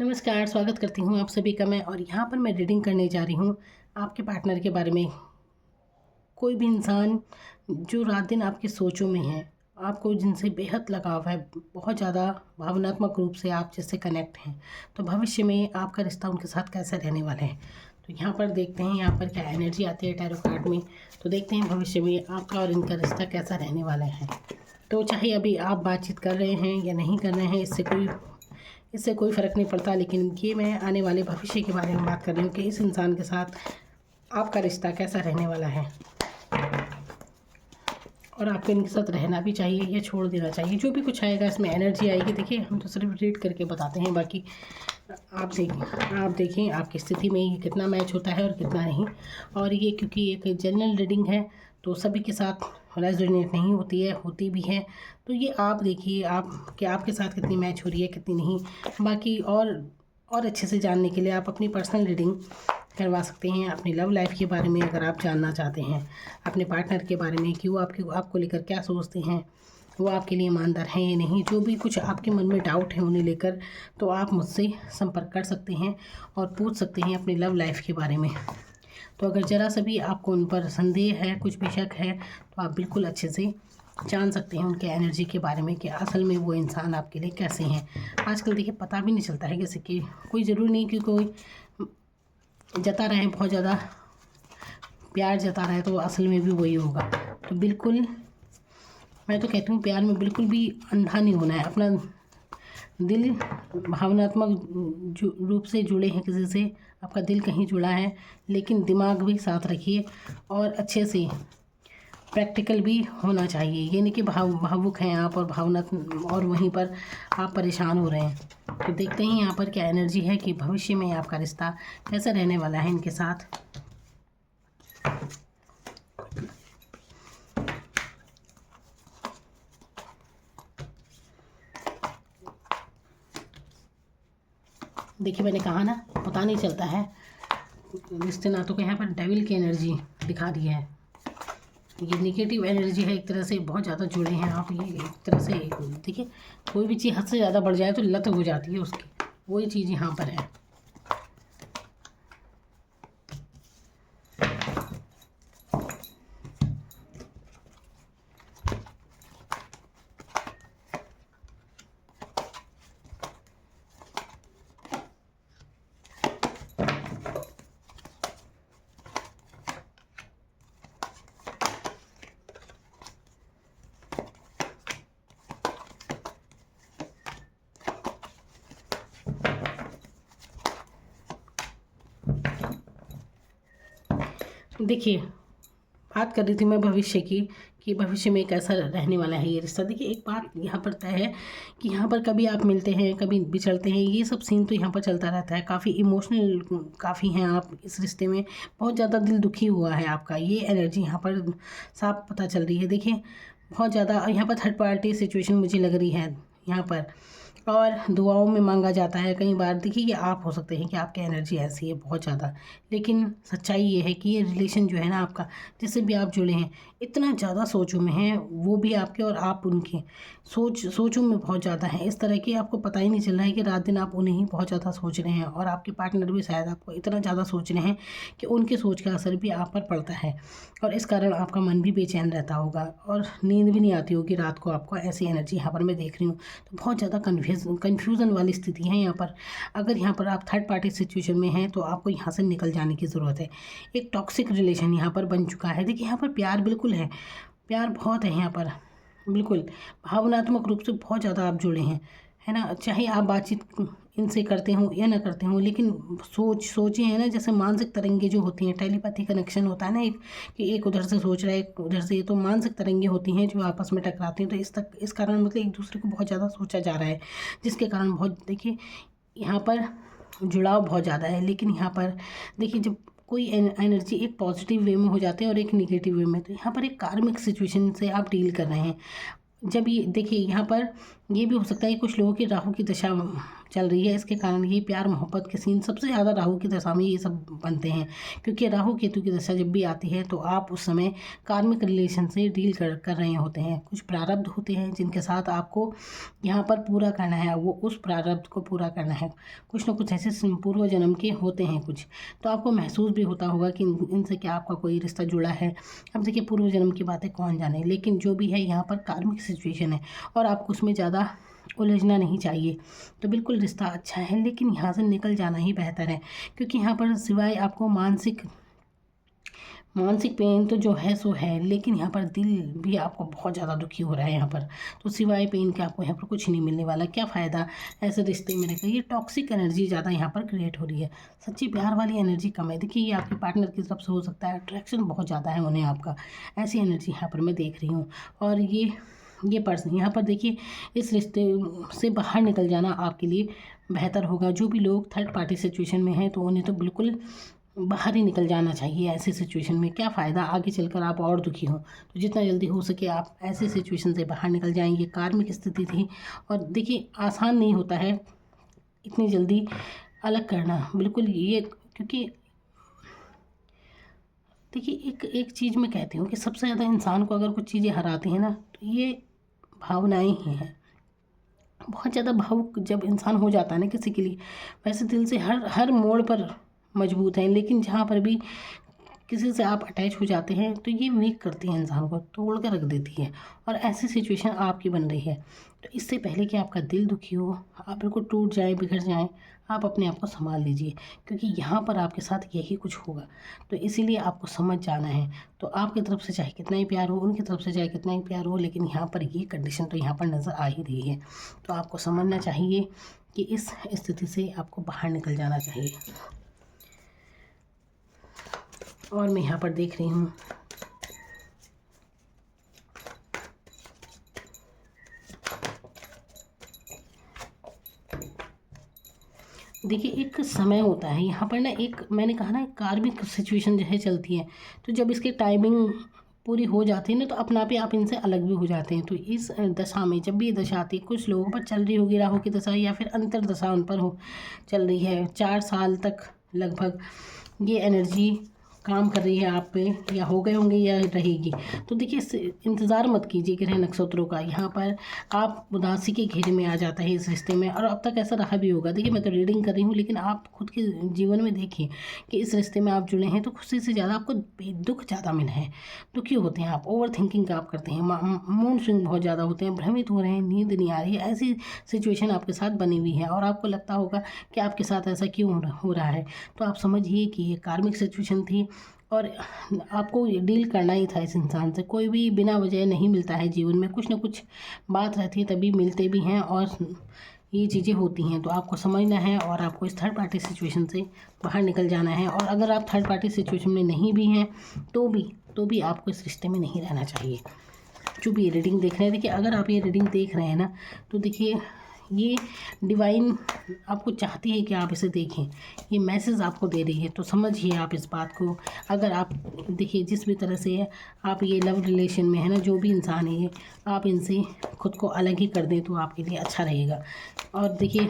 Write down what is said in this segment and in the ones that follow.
नमस्कार, स्वागत करती हूँ आप सभी का मैं। और यहाँ पर मैं रीडिंग करने जा रही हूँ आपके पार्टनर के बारे में। कोई भी इंसान जो रात दिन आपकी सोचों में है, आपको जिनसे बेहद लगाव है, बहुत ज़्यादा भावनात्मक रूप से आप जिससे कनेक्ट हैं, तो भविष्य में आपका रिश्ता उनके साथ कैसा रहने वाला है। तो यहाँ पर देखते हैं यहाँ पर क्या एनर्जी आती है टैरो कार्ड में। तो देखते हैं भविष्य में आपका और इनका रिश्ता कैसा रहने वाला है। तो चाहे अभी आप बातचीत कर रहे हैं या नहीं कर रहे हैं, इससे कोई फ़र्क नहीं पड़ता, लेकिन ये मैं आने वाले भविष्य के बारे में बात कर रही हूँ कि इस इंसान के साथ आपका रिश्ता कैसा रहने वाला है और आपको इनके साथ रहना भी चाहिए या छोड़ देना चाहिए। जो भी कुछ आएगा इसमें एनर्जी आएगी। देखिए, हम तो सिर्फ रीड करके बताते हैं, बाकी आप देखें आपकी स्थिति में ये कितना मैच होता है और कितना नहीं। और ये क्योंकि एक जनरल रीडिंग है तो सभी के साथ रेजोनेट नहीं होती है, होती भी है। तो ये आप देखिए कि आपके साथ कितनी मैच हो रही है, कितनी नहीं। बाकी और अच्छे से जानने के लिए आप अपनी पर्सनल रीडिंग करवा सकते हैं। अपनी लव लाइफ के बारे में अगर आप जानना चाहते हैं, अपने पार्टनर के बारे में कि वो आपको लेकर क्या सोचते हैं, वो आपके लिए ईमानदार हैं या नहीं, जो भी कुछ आपके मन में डाउट है उन्हें लेकर, तो आप मुझसे संपर्क कर सकते हैं और पूछ सकते हैं अपनी लव लाइफ के बारे में। तो अगर ज़रा सा भी आपको उन पर संदेह है, कुछ भी शक है, तो आप बिल्कुल अच्छे से जान सकते हैं उनके एनर्जी के बारे में कि असल में वो इंसान आपके लिए कैसे हैं। आजकल देखिए पता भी नहीं चलता है जैसे कि कोई ज़रूरी नहीं कि कोई जता रहे हैं, बहुत ज़्यादा प्यार जता रहा है तो असल में भी वही होगा। तो बिल्कुल मैं तो कहती हूँ प्यार में बिल्कुल भी अंधा नहीं होना है। अपना दिल भावनात्मक रूप से जुड़े हैं किसी से, आपका दिल कहीं जुड़ा है, लेकिन दिमाग भी साथ रखिए और अच्छे से प्रैक्टिकल भी होना चाहिए। ये नहीं कि भावुक हैं आप और भावनात्मक और वहीं पर आप परेशान हो रहे हैं। तो देखते हैं यहाँ पर क्या एनर्जी है कि भविष्य में आपका रिश्ता कैसा रहने वाला है इनके साथ। देखिए, मैंने कहा ना पता नहीं चलता है रिश्ते नातों को। यहाँ पर डेविल की एनर्जी दिखा दी है। ये नेगेटिव एनर्जी है, एक तरह से बहुत ज़्यादा जुड़े हैं आप। ये एक तरह से देखिए, कोई भी चीज़ हद से ज़्यादा बढ़ जाए तो लत हो जाती है उसकी, वही चीज़ यहाँ पर है। देखिए, बात कर रही थी मैं भविष्य की कि भविष्य में कैसा रहने वाला है ये रिश्ता। देखिए, एक बात यहाँ पर तय है कि यहाँ पर कभी आप मिलते हैं, कभी बिछड़ते हैं, ये सब सीन तो यहाँ पर चलता रहता है। काफ़ी इमोशनल काफ़ी हैं आप इस रिश्ते में, बहुत ज़्यादा दिल दुखी हुआ है आपका, ये एनर्जी यहाँ पर साफ पता चल रही है। देखिए, बहुत ज़्यादा यहाँ पर थर्ड पार्टी सिचुएशन मुझे लग रही है यहाँ पर, और दुआओं में मांगा जाता है कई बार। देखिए, ये आप हो सकते हैं कि आपकी एनर्जी ऐसी है बहुत ज़्यादा, लेकिन सच्चाई ये है कि ये रिलेशन जो है ना आपका, जिससे भी आप जुड़े हैं, इतना ज़्यादा सोचों में हैं, वो भी आपके और आप उनके सोचों में बहुत ज़्यादा हैं। इस तरह की आपको पता ही नहीं चल रहा है कि रात दिन आप उन्हें ही बहुत ज़्यादा सोच रहे हैं, और आपके पार्टनर भी शायद आपको इतना ज़्यादा सोच रहे हैं कि उनके सोच का असर भी आप पर पड़ता है, और इस कारण आपका मन भी बेचैन रहता होगा और नींद भी नहीं आती होगी रात को आपको। ऐसी एनर्जी यहाँ पर मैं देख रही हूँ। तो बहुत ज़्यादा कन्फ्यूज़न वाली स्थिति है यहाँ पर। अगर यहाँ पर आप थर्ड पार्टी सिचुएशन में हैं तो आपको यहाँ से निकल जाने की ज़रूरत है। एक टॉक्सिक रिलेशन यहाँ पर बन चुका है। देखिए, यहाँ पर प्यार बिल्कुल है, प्यार बहुत है यहाँ पर, बिल्कुल भावनात्मक रूप से बहुत ज़्यादा आप जुड़े हैं, है ना। चाहे आप बातचीत इनसे करते हों या ना करते हों, लेकिन सोचे हैं ना, जैसे मानसिक तरंगे जो होती हैं, टेलीपैथी कनेक्शन होता है ना एक, कि एक उधर से सोच रहा है एक उधर से, तो मानसिक तरंगे होती हैं जो आपस में टकराती हैं। तो इस कारण मतलब एक दूसरे को बहुत ज़्यादा सोचा जा रहा है, जिसके कारण बहुत देखिए यहाँ पर जुड़ाव बहुत ज़्यादा है। लेकिन यहाँ पर देखिए, जब कोई एनर्जी एक पॉजिटिव वे में हो जाती है और एक निगेटिव वे में, तो यहाँ पर एक कार्मिक सिचुएशन से आप डील कर रहे हैं। जब ये देखिए, यहाँ पर ये भी हो सकता है कि कुछ लोगों की राहु की दशा चल रही है, इसके कारण ये प्यार मोहब्बत के सीन सबसे ज़्यादा राहु की दशा में ये सब बनते हैं। क्योंकि राहु केतु की दशा जब भी आती है तो आप उस समय कार्मिक रिलेशन से डील कर रहे होते हैं। कुछ प्रारब्ध होते हैं जिनके साथ आपको यहाँ पर पूरा करना है, वो उस प्रारब्ध को पूरा करना है। कुछ ना कुछ ऐसे पूर्व जन्म के होते हैं कुछ, तो आपको महसूस भी होता होगा कि इनसे क्या आपका कोई रिश्ता जुड़ा है। अब देखिए पूर्व जन्म की बातें कौन जाने, लेकिन जो भी है यहाँ पर कार्मिक सिचुएशन है और आपको उसमें ज़्यादा उलझना नहीं चाहिए। तो बिल्कुल रिश्ता अच्छा है, लेकिन यहाँ से निकल जाना ही बेहतर है। क्योंकि यहाँ पर सिवाय आपको मानसिक पेन तो जो है सो है, लेकिन यहाँ पर दिल भी आपको बहुत ज़्यादा दुखी हो रहा है यहाँ पर। तो सिवाय पेन के आपको यहाँ पर कुछ नहीं मिलने वाला। क्या फ़ायदा ऐसे रिश्ते में रहकर। ये टॉक्सिक एनर्जी ज़्यादा यहाँ पर क्रिएट हो रही है, सच्ची प्यार वाली एनर्जी कम है। देखिए ये आपके पार्टनर की तरफ से हो सकता है, अट्रैक्शन बहुत ज़्यादा है उन्हें आपका, ऐसी एनर्जी यहाँ पर मैं देख रही हूँ। और ये पर्सन यहाँ पर देखिए इस रिश्ते से बाहर निकल जाना आपके लिए बेहतर होगा। जो भी लोग थर्ड पार्टी सिचुएशन में हैं तो उन्हें तो बिल्कुल बाहर ही निकल जाना चाहिए ऐसी सिचुएशन में। क्या फ़ायदा आगे चलकर आप और दुखी हो। तो जितना जल्दी हो सके आप ऐसी सिचुएशन से बाहर निकल जाएं। ये कार्मिक स्थिति थी और देखिए आसान नहीं होता है इतनी जल्दी अलग करना, बिल्कुल ये। क्योंकि देखिए एक चीज़ मैं कहती हूँ कि सबसे ज़्यादा इंसान को अगर कुछ चीज़ें हराती हैं ना तो ये भावनाएं ही हैं। बहुत ज़्यादा भावुक जब इंसान हो जाता है ना किसी के लिए, वैसे दिल से हर मोड़ पर मजबूत हैं, लेकिन जहाँ पर भी किसी से आप अटैच हो जाते हैं तो ये वीक करती है, इंसान को तोड़ कर रख देती है। और ऐसी सिचुएशन आपकी बन रही है। तो इससे पहले कि आपका दिल दुखी हो, आप बिल्कुल टूट जाए, बिखर जाएं, आप अपने आप को संभाल लीजिए। क्योंकि यहाँ पर आपके साथ यही कुछ होगा, तो इसीलिए आपको समझ जाना है। तो आपकी तरफ से चाहे कितना ही प्यार हो, उनकी तरफ से चाहे कितना ही प्यार हो, लेकिन यहाँ पर ये कंडीशन तो यहाँ पर नज़र आ ही रही है। तो आपको समझना चाहिए कि इस स्थिति से आपको बाहर निकल जाना चाहिए। और मैं यहाँ पर देख रही हूँ देखिए एक समय होता है यहाँ पर ना, एक मैंने कहा ना कार्मिक सिचुएशन जो है चलती है, तो जब इसकी टाइमिंग पूरी हो जाती है ना तो अपना पे आप इनसे अलग भी हो जाते हैं। तो इस दशा में जब भी ये दशा आती है, कुछ लोगों पर चल रही होगी राहु की दशा या फिर अंतर दशा उन पर हो चल रही है, 4 साल तक लगभग ये एनर्जी काम कर रही है आप पे, या हो गए होंगे या रहेगी। तो देखिए इंतज़ार मत कीजिए ग्रह नक्षत्रों का, यहाँ पर आप उदासी के घेरे में आ जाता है इस रिश्ते में, और अब तक ऐसा रहा भी होगा। देखिए मैं तो रीडिंग कर रही हूँ, लेकिन आप खुद के जीवन में देखिए कि इस रिश्ते में आप जुड़े हैं तो खुशी से ज़्यादा आपको दुख ज़्यादा मिला है। दुखी होते हैं आप, ओवर थिंकिंग आप करते हैं, मूड स्विंग बहुत ज़्यादा होते हैं, भ्रमित हो रहे हैं, नींद नहीं आ रही है, ऐसी सिचुएशन आपके साथ बनी हुई है। और आपको लगता होगा कि आपके साथ ऐसा क्यों हो रहा है। तो आप समझिए कि ये कार्मिक सिचुएशन थी और आपको डील करना ही था इस इंसान से। कोई भी बिना वजह नहीं मिलता है जीवन में, कुछ ना कुछ बात रहती है तभी मिलते भी हैं और ये चीज़ें होती हैं। तो आपको समझना है और आपको इस थर्ड पार्टी सिचुएशन से बाहर निकल जाना है। और अगर आप थर्ड पार्टी सिचुएशन में नहीं भी हैं तो भी आपको इस रिश्ते में नहीं रहना चाहिए। जो भी ये रीडिंग देख रहे हैं, देखिए अगर आप ये रीडिंग देख रहे हैं ना तो देखिए ये डिवाइन आपको चाहती है कि आप इसे देखें, ये मैसेज आपको दे रही है। तो समझिए आप इस बात को। अगर आप देखिए जिस भी तरह से आप ये लव रिलेशन में है ना, जो भी इंसान है ये, आप इनसे खुद को अलग ही कर दें तो आपके लिए अच्छा रहेगा। और देखिए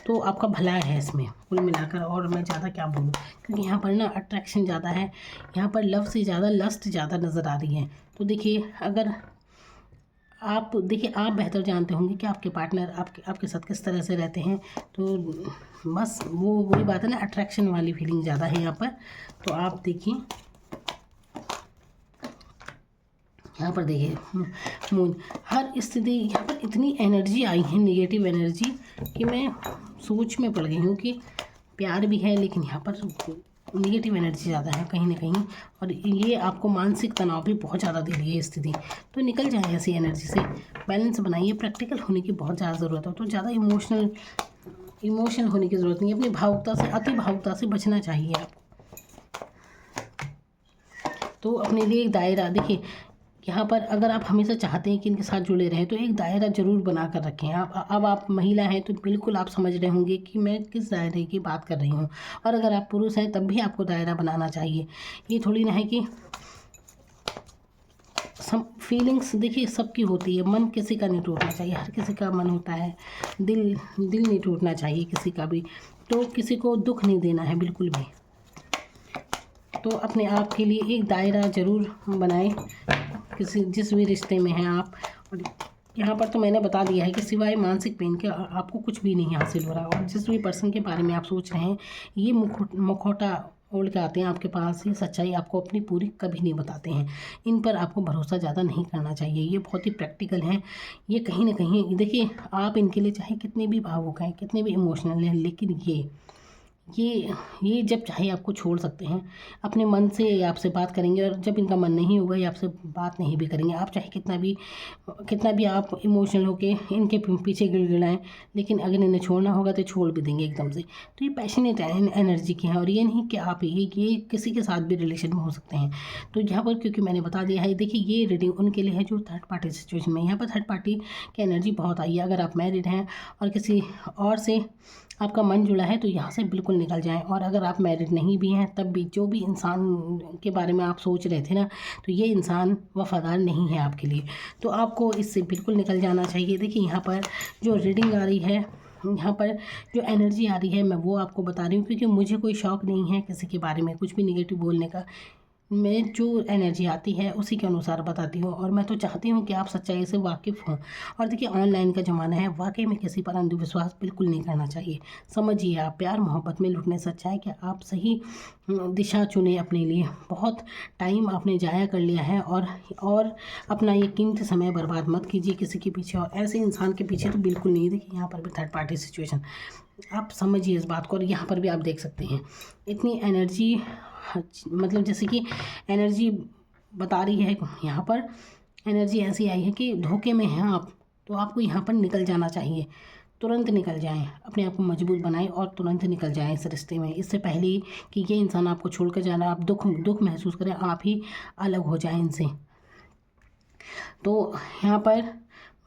तो आपका भला है इसमें कुल मिलाकर। और मैं ज़्यादा क्या बोलूँ, क्योंकि यहाँ पर ना अट्रैक्शन ज़्यादा है, यहाँ पर लव से ज़्यादा लस्ट ज़्यादा नज़र आ रही है। तो देखिए अगर आप बेहतर जानते होंगे कि आपके पार्टनर आपके साथ किस तरह से रहते हैं। तो बस वही बात है ना, अट्रैक्शन वाली फीलिंग ज़्यादा है यहाँ पर। तो आप देखिए यहाँ पर देखिए मून, हर स्थिति यहाँ पर इतनी एनर्जी आई है, नेगेटिव एनर्जी, कि मैं सोच में पड़ गई हूँ कि प्यार भी है लेकिन यहाँ पर नेगेटिव एनर्जी ज़्यादा है कहीं ना कहीं। और ये आपको मानसिक तनाव भी बहुत ज़्यादा दे रही है स्थिति। तो निकल जाए ऐसी एनर्जी से, बैलेंस बनाइए। प्रैक्टिकल होने की बहुत ज़्यादा ज़रूरत है, तो ज़्यादा इमोशनल होने की ज़रूरत नहीं है। अपनी भावुकता से, अति भावुकता से बचना चाहिए आपको। तो अपने लिए एक दायरा देखिए यहाँ पर, अगर आप हमेशा चाहते हैं कि इनके साथ जुड़े रहें तो एक दायरा ज़रूर बना कर रखें। अब आप महिला हैं तो बिल्कुल आप समझ रहे होंगे कि मैं किस दायरे की बात कर रही हूँ। और अगर आप पुरुष हैं तब भी आपको दायरा बनाना चाहिए। ये थोड़ी ना है कि फीलिंग्स देखिए सबकी होती है, मन किसी का नहीं टूटना चाहिए, हर किसी का मन होता है, दिल दिल नहीं टूटना चाहिए किसी का भी, तो किसी को दुख नहीं देना है बिल्कुल भी। तो अपने आप के लिए एक दायरा ज़रूर बनाएं किसी जिस भी रिश्ते में हैं आप। और यहाँ पर तो मैंने बता दिया है कि सिवाय मानसिक पेन के आपको कुछ भी नहीं हासिल हो रहा, और जिस भी पर्सन के बारे में आप सोच रहे हैं ये मुखौटा ओढ़ के आते हैं आपके पास, ये सच्चाई आपको अपनी पूरी कभी नहीं बताते हैं। इन पर आपको भरोसा ज़्यादा नहीं करना चाहिए, ये बहुत ही प्रैक्टिकल हैं। ये कहीं ना कहीं देखिए, आप इनके लिए चाहे कितने भी भावुक हैं, कितने भी इमोशनल हैं, लेकिन ये जब चाहे आपको छोड़ सकते हैं। अपने मन से ये आपसे बात करेंगे, और जब इनका मन नहीं होगा ये आपसे बात नहीं भी करेंगे। आप चाहे कितना भी आप इमोशनल होके इनके पीछे गिड़गिड़ाएं, लेकिन अगर इन्हें छोड़ना होगा तो छोड़ भी देंगे एकदम से। तो ये पैशनेट एनर्जी के हैं, और ये नहीं कि आप ये किसी के साथ भी रिलेशन में हो सकते हैं। तो यहाँ पर क्योंकि मैंने बता दिया है, देखिए ये रीडिंग उनके लिए है जो थर्ड पार्टी सिचुएशन में। यहाँ पर थर्ड पार्टी की एनर्जी बहुत आई है। अगर आप मैरिड हैं और किसी और से आपका मन जुड़ा है तो यहाँ से बिल्कुल निकल जाएं। और अगर आप मैरिड नहीं भी हैं तब भी जो भी इंसान के बारे में आप सोच रहे थे ना, तो ये इंसान वफादार नहीं है आपके लिए, तो आपको इससे बिल्कुल निकल जाना चाहिए। देखिए यहाँ पर जो रीडिंग आ रही है, यहाँ पर जो एनर्जी आ रही है, मैं वो आपको बता रही हूँ, क्योंकि मुझे कोई शौक़ नहीं है किसी के बारे में कुछ भी निगेटिव बोलने का। मैं जो एनर्जी आती है उसी के अनुसार बताती हूँ, और मैं तो चाहती हूँ कि आप सच्चाई से वाकिफ़ हों। और देखिए ऑनलाइन का ज़माना है, वाकई में किसी पर अंधविश्वास बिल्कुल नहीं करना चाहिए। समझिए, आप प्यार मोहब्बत में लुटने से अच्छा है कि आप सही दिशा चुने अपने लिए। बहुत टाइम आपने ज़ाया कर लिया है, और अपना ये कीमती समय बर्बाद मत कीजिए किसी के पीछे, और ऐसे इंसान के पीछे तो बिल्कुल नहीं। देखिए यहाँ पर भी थर्ड पार्टी सिचुएशन, आप समझिए इस बात को। और यहाँ पर भी आप देख सकते हैं इतनी एनर्जी, मतलब जैसे कि एनर्जी बता रही है, यहाँ पर एनर्जी ऐसी आई है कि धोखे में हैं आप, तो आपको यहाँ पर निकल जाना चाहिए। तुरंत निकल जाएं, अपने आप को मजबूत बनाएं और तुरंत निकल जाएं इस रिश्ते में, इससे पहले कि ये इंसान आपको छोड़ कर जाना, आप दुख महसूस करें, आप ही अलग हो जाएं इनसे। तो यहाँ पर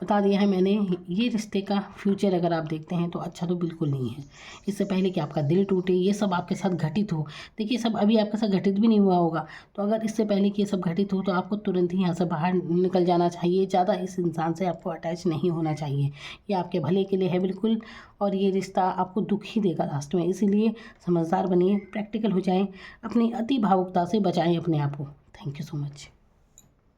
बता दिया है मैंने, ये रिश्ते का फ्यूचर अगर आप देखते हैं तो अच्छा तो बिल्कुल नहीं है। इससे पहले कि आपका दिल टूटे, ये सब आपके साथ घटित हो, देखिए सब अभी आपके साथ घटित भी नहीं हुआ होगा, तो अगर इससे पहले कि ये सब घटित हो तो आपको तुरंत ही यहाँ से बाहर निकल जाना चाहिए। ज़्यादा इस इंसान से आपको अटैच नहीं होना चाहिए, ये आपके भले के लिए है बिल्कुल, और ये रिश्ता आपको दुख ही देगा लास्ट में। इसीलिए समझदार बनिए, प्रैक्टिकल हो जाएँ, अपनी अति भावुकता से बचाएँ अपने आप को। Thank you so much.